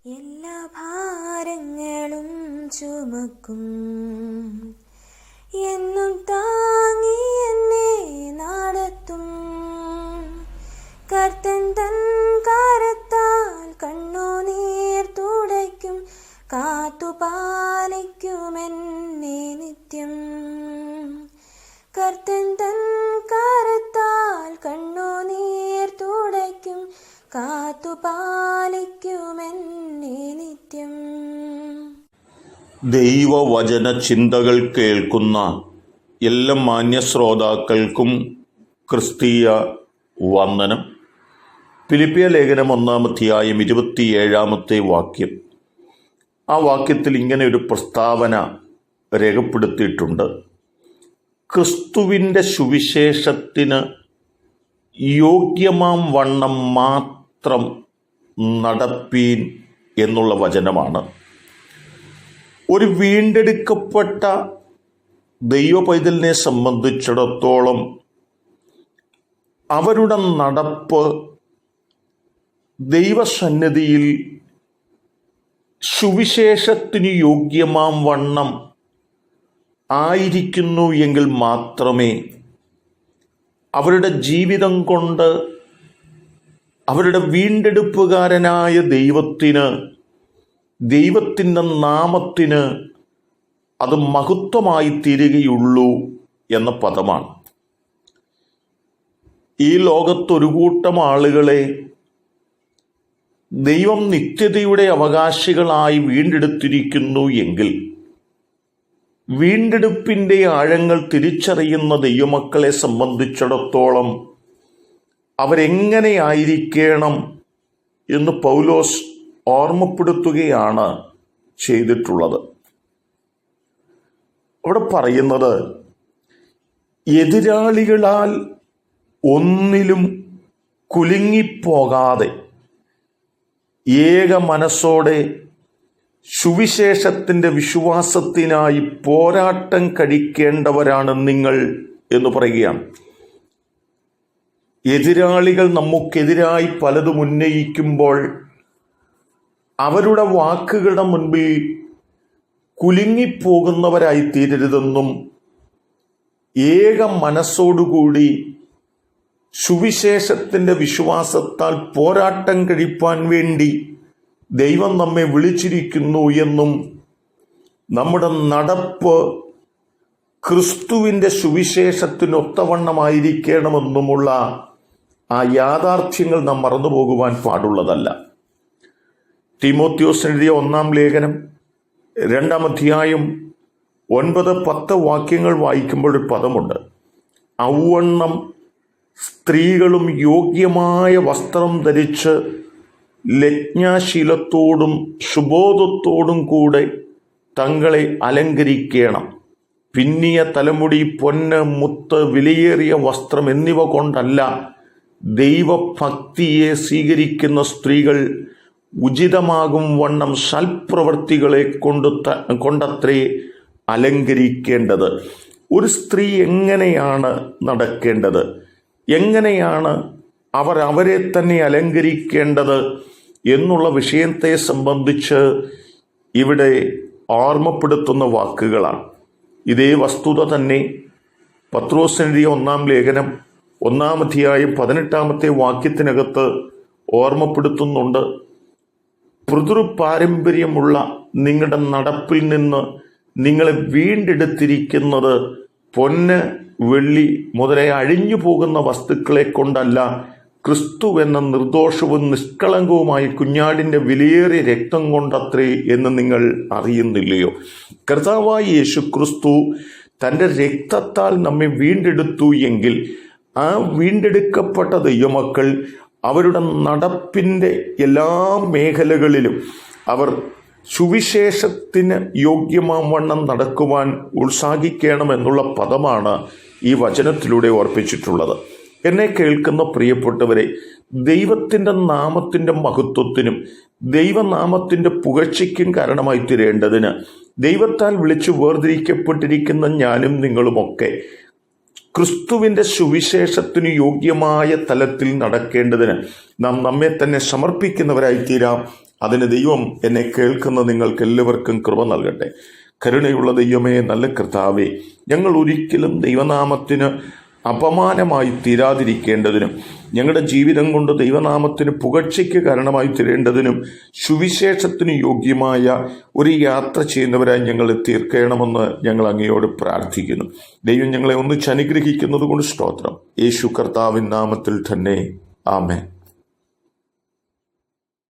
എല്ലാ ഭാരങ്ങളും ചുമക്കും എന്നും താങ്ങി എന്നെ നടത്തും കർത്തൻ തൻ കരത്താൽ കണ്ണുനീർ തുടയ്ക്കും കാത്തുപാലിക്കുമെന്നെ നിത്യം. കർത്തൻ തൻ കരത്താൽ കണ്ണുനീർ തുടയ്ക്കും കാത്തുപാലിക്കുമെന്നെ നിത്യം. ദൈവവചന ചിന്തകൾ കേൾക്കുന്ന എല്ലാ മാന്യശ്രോതാക്കൾക്കും ക്രിസ്തീയ വന്ദനം. ഫിലിപ്പിയ ലേഖനം 1-ാം അധ്യായം 27-ാമത്തെ വാക്യം. ആ വാക്യത്തിൽ ഇങ്ങനെ ഒരു പ്രസ്താവന രേഖപ്പെടുത്തിയിട്ടുണ്ട്. ക്രിസ്തുവിൻ്റെ സുവിശേഷത്തിന് യോഗ്യമാം വണ്ണം മാത്രം നടപ്പീൻ എന്നുള്ള വചനമാണ്. ഒരു വീണ്ടെടുക്കപ്പെട്ട ദൈവ പൈതലിനെ സംബന്ധിച്ചിടത്തോളം അവരുടെ നടപ്പ് ദൈവസന്നിധിയിൽ സുവിശേഷത്തിന് യോഗ്യമാം വണ്ണം ആയിരിക്കുന്നു എങ്കിൽ മാത്രമേ അവരുടെ ജീവിതം കൊണ്ട് അവരുടെ വീണ്ടെടുപ്പുകാരനായ ദൈവത്തിൻ്റെ നാമത്തിന് അത് മഹത്വമായി തീരുകയുള്ളൂ എന്ന പദമാണ്. ഈ ലോകത്തൊരു കൂട്ടം ആളുകളെ ദൈവം നിത്യതയുടെ അവകാശികളായി വീണ്ടെടുത്തിരിക്കുന്നു എങ്കിൽ വീണ്ടെടുപ്പിൻ്റെ ആഴങ്ങൾ തിരിച്ചറിയുന്ന ദൈവമക്കളെ സംബന്ധിച്ചിടത്തോളം അവരെങ്ങനെയായിരിക്കണം എന്ന് പൗലോസ് ഓർമ്മപ്പെടുത്തുകയാണ് ചെയ്തിട്ടുള്ളത്. അവിടെ പറയുന്നത്, എതിരാളികളാൽ ഒന്നിലും കുലുങ്ങിപ്പോകാതെ ഏക മനസ്സോടെ സുവിശേഷത്തിൻ്റെ വിശ്വാസത്തിനായി പോരാട്ടം കഴിക്കേണ്ടവരാണ് നിങ്ങൾ എന്ന് പറയുകയാണ്. എതിരാളികൾ നമുക്കെതിരായി പലതും ഉന്നയിക്കുമ്പോൾ അവരുടെ വാക്കുകളുടെ മുൻപിൽ കുലുങ്ങിപ്പോകുന്നവരായി തീരരുതെന്നും ഏക മനസ്സോടുകൂടി സുവിശേഷത്തിൻ്റെ വിശ്വാസത്താൽ പോരാട്ടം കഴിപ്പാൻ വേണ്ടി ദൈവം നമ്മെ വിളിച്ചിരിക്കുന്നു എന്നും നമ്മുടെ നടപ്പ് ക്രിസ്തുവിൻ്റെ സുവിശേഷത്തിനൊത്തവണ്ണമായിരിക്കണമെന്നുമുള്ള ആ യാഥാർത്ഥ്യങ്ങൾ നാം മറന്നുപോകുവാൻ പാടുള്ളതല്ല. തീമോത്തിയോസിന് എഴുതിയ 1-ാം ലേഖനം 2-ാം അധ്യായം 9-10 വാക്യങ്ങൾ വായിക്കുമ്പോൾ ഒരു പദമുണ്ട്. ഔവണ്ണം സ്ത്രീകളും യോഗ്യമായ വസ്ത്രം ധരിച്ച് ലജ്ഞാശീലത്തോടും സുബോധത്തോടും കൂടെ തങ്ങളെ അലങ്കരിക്കണം. പിന്നിയ തലമുടി, പൊന്ന്, മുത്ത്, വിലയേറിയ വസ്ത്രം എന്നിവ കൊണ്ടല്ല, ദൈവഭക്തിയെ സ്വീകരിക്കുന്ന സ്ത്രീകൾ ഉചിതമാകും വണ്ണം സൽപ്രവൃത്തികളെ കൊണ്ടത്രേ അലങ്കരിക്കേണ്ടത്. ഒരു സ്ത്രീ എങ്ങനെയാണ് നടക്കേണ്ടത്, എങ്ങനെയാണ് അവർ അവരെ തന്നെ അലങ്കരിക്കേണ്ടത് എന്നുള്ള വിഷയത്തെ സംബന്ധിച്ച് ഇവിടെ ഓർമ്മപ്പെടുത്തുന്ന വാക്കുകളാണ്. ഇതേ വസ്തുത തന്നെ പത്രോസിന് എഴുതിയ 1-ാം ലേഖനം 1-ാം അധ്യായം 18-ാമത്തെ വാക്യത്തിനകത്ത് ഓർമ്മപ്പെടുത്തുന്നുണ്ട്. പിതൃപാരമ്പര്യമുള്ള നിങ്ങളുടെ നടപ്പിൽ നിന്ന് നിങ്ങളെ വീണ്ടെടുത്തിരിക്കുന്നത് പൊന്ന്, വെള്ളി മുതലായ അഴിഞ്ഞു പോകുന്ന വസ്തുക്കളെ കൊണ്ടല്ല, ക്രിസ്തു എന്ന നിർദോഷവും നിഷ്കളങ്കവുമായ കുഞ്ഞാടിൻ്റെ വിലയേറിയ രക്തം കൊണ്ടത്രേ എന്ന് നിങ്ങൾ അറിയുന്നില്ലയോ? കർത്താവായ യേശു ക്രിസ്തു തൻ്റെ രക്തത്താൽ നമ്മെ വീണ്ടെടുത്തു എങ്കിൽ ആ വീണ്ടെടുക്കപ്പെട്ട ദൈവമക്കൾ അവരുടെ നടപ്പിൻ്റെ എല്ലാ മേഖലകളിലും അവർ സുവിശേഷത്തിന് യോഗ്യമാം വണ്ണം നടക്കുവാൻ ഉത്സാഹിക്കണമെന്നുള്ള പദമാണ് ഈ വചനത്തിലൂടെ ഓർപ്പിച്ചിട്ടുള്ളത്. എന്നെ കേൾക്കുന്ന പ്രിയപ്പെട്ടവരെ, ദൈവത്തിൻ്റെ നാമത്തിൻ്റെ മഹത്വത്തിനും ദൈവനാമത്തിൻ്റെ പുകഴ്ചയ്ക്കും കാരണമായി തീരേണ്ടതിന് ദൈവത്താൽ വിളിച്ചു വേർതിരിക്കപ്പെട്ടിരിക്കുന്ന ഞാനും നിങ്ങളുമൊക്കെ ക്രിസ്തുവിൻ്റെ സുവിശേഷത്തിന് യോഗ്യമായ തലത്തിൽ നടക്കേണ്ടതിന് നാം നമ്മെ തന്നെ സമർപ്പിക്കുന്നവരായി തീരാം. അതിന് ദൈവം എന്നെ കേൾക്കുന്ന നിങ്ങൾക്ക് എല്ലാവർക്കും കൃപ നൽകട്ടെ. കരുണയുള്ള ദൈവമേ, നല്ല കർത്താവേ, ഞങ്ങൾ ഒരിക്കലും ദൈവനാമത്തിന് അപമാനമായി തീരാതിരിക്കേണ്ടതിനും ഞങ്ങളുടെ ജീവിതം കൊണ്ട് ദൈവനാമത്തിന് പുകഴ്ചയ്ക്ക് കാരണമായി തീരേണ്ടതിനും സുവിശേഷത്തിന് യോഗ്യമായ ഒരു യാത്ര ചെയ്യുന്നവരായി ഞങ്ങളെ തീർക്കണമെന്ന് ഞങ്ങൾ അങ്ങയോട് പ്രാർത്ഥിക്കുന്നു. ദൈവം ഞങ്ങളെ ഒന്നിച്ച് അനുഗ്രഹിക്കുന്നത് കൊണ്ട് സ്തോത്രം. യേശു കർത്താവിൻ നാമത്തിൽ തന്നെ ആമേൻ.